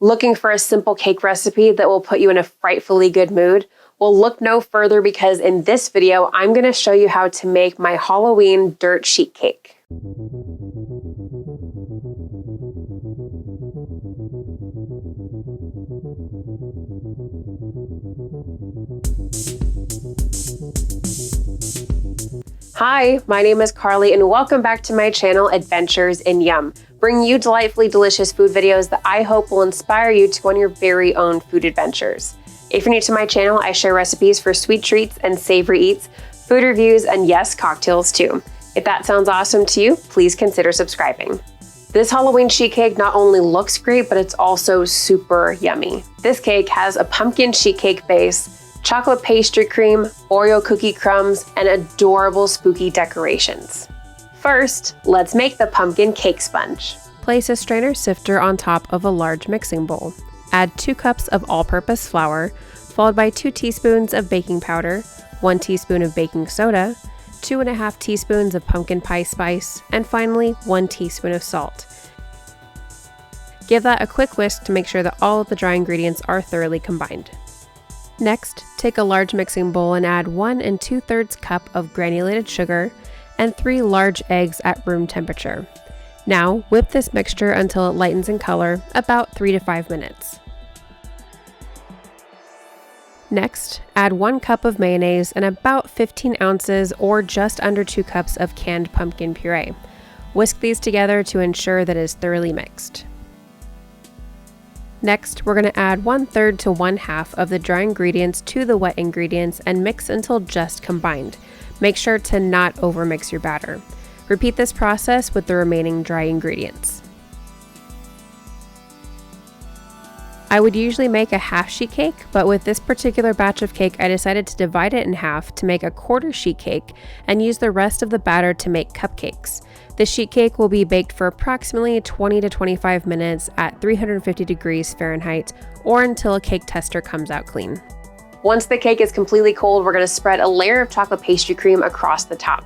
Looking for a simple cake recipe that will put you in a frightfully good mood? Well, look no further because in this video, I'm going to show you how to make my Halloween dirt sheet cake. Hi, my name is Carly and welcome back to my channel, Adventures in Yum, bringing you delightfully delicious food videos that I hope will inspire you to go on your very own food adventures. If you're new to my channel, I share recipes for sweet treats and savory eats, food reviews, and yes, cocktails too. If that sounds awesome to you, please consider subscribing. This Halloween sheet cake not only looks great, but it's also super yummy. This cake has a pumpkin sheet cake base, chocolate pastry cream, Oreo cookie crumbs, and adorable spooky decorations. First, let's make the pumpkin cake sponge. Place a strainer sifter on top of a large mixing bowl. Add 2 cups of all-purpose flour, followed by 2 teaspoons of baking powder, 1 teaspoon of baking soda, 2½ teaspoons of pumpkin pie spice, and finally 1 teaspoon of salt. Give that a quick whisk to make sure that all of the dry ingredients are thoroughly combined. Next, take a large mixing bowl and add 1 2/3 cup of granulated sugar and 3 large eggs at room temperature. Now, whip this mixture until it lightens in color, about 3 to 5 minutes. Next, add 1 cup of mayonnaise and about 15 ounces or just under 2 cups of canned pumpkin puree. Whisk these together to ensure that it is thoroughly mixed. Next, we're going to add 1/3 to 1/2 of the dry ingredients to the wet ingredients and mix until just combined. Make sure to not overmix your batter. Repeat this process with the remaining dry ingredients. I would usually make a half sheet cake, but with this particular batch of cake, I decided to divide it in half to make a quarter sheet cake and use the rest of the batter to make cupcakes. The sheet cake will be baked for approximately 20 to 25 minutes at 350 degrees Fahrenheit or until a cake tester comes out clean. Once the cake is completely cold, we're going to spread a layer of chocolate pastry cream across the top.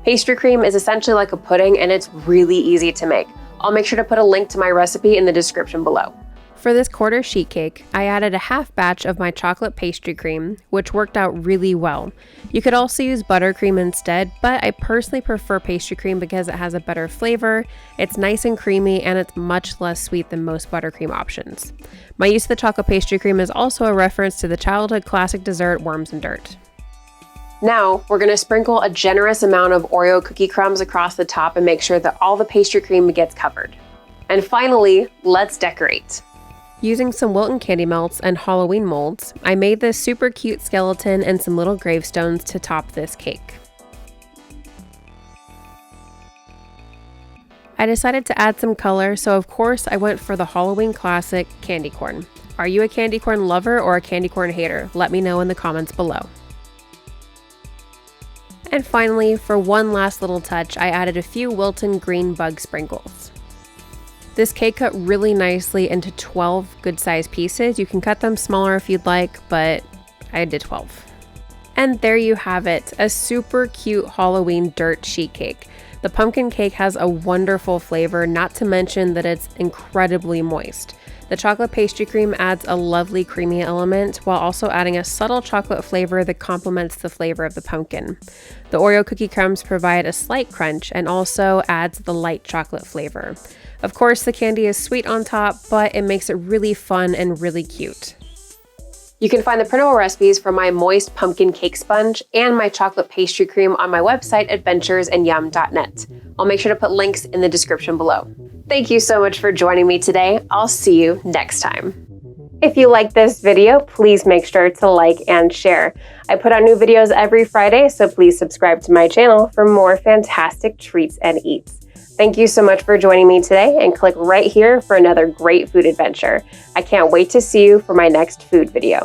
Pastry cream is essentially like a pudding and it's really easy to make. I'll make sure to put a link to my recipe in the description below. For this quarter sheet cake, I added a half batch of my chocolate pastry cream, which worked out really well. You could also use buttercream instead, but I personally prefer pastry cream because it has a better flavor, it's nice and creamy, and it's much less sweet than most buttercream options. My use of the chocolate pastry cream is also a reference to the childhood classic dessert Worms and Dirt. Now, we're going to sprinkle a generous amount of Oreo cookie crumbs across the top and make sure that all the pastry cream gets covered. And finally, let's decorate. Using some Wilton candy melts and Halloween molds, I made this super cute skeleton and some little gravestones to top this cake. I decided to add some color, so of course I went for the Halloween classic candy corn. Are you a candy corn lover or a candy corn hater? Let me know in the comments below. And finally, for one last little touch, I added a few Wilton green bug sprinkles. This cake cut really nicely into 12 good-sized pieces. You can cut them smaller if you'd like, but I did 12. And there you have it, a super cute Halloween dirt sheet cake. The pumpkin cake has a wonderful flavor, not to mention that it's incredibly moist. The chocolate pastry cream adds a lovely creamy element while also adding a subtle chocolate flavor that complements the flavor of the pumpkin. The Oreo cookie crumbs provide a slight crunch and also adds the light chocolate flavor. Of course, the candy is sweet on top, but it makes it really fun and really cute. You can find the printable recipes for my moist pumpkin cake sponge and my chocolate pastry cream on my website, adventuresandyum.net. I'll make sure to put links in the description below. Thank you so much for joining me today. I'll see you next time. If you like this video, please make sure to like and share. I put out new videos every Friday, so please subscribe to my channel for more fantastic treats and eats. Thank you so much for joining me today, and click right here for another great food adventure. I can't wait to see you for my next food video.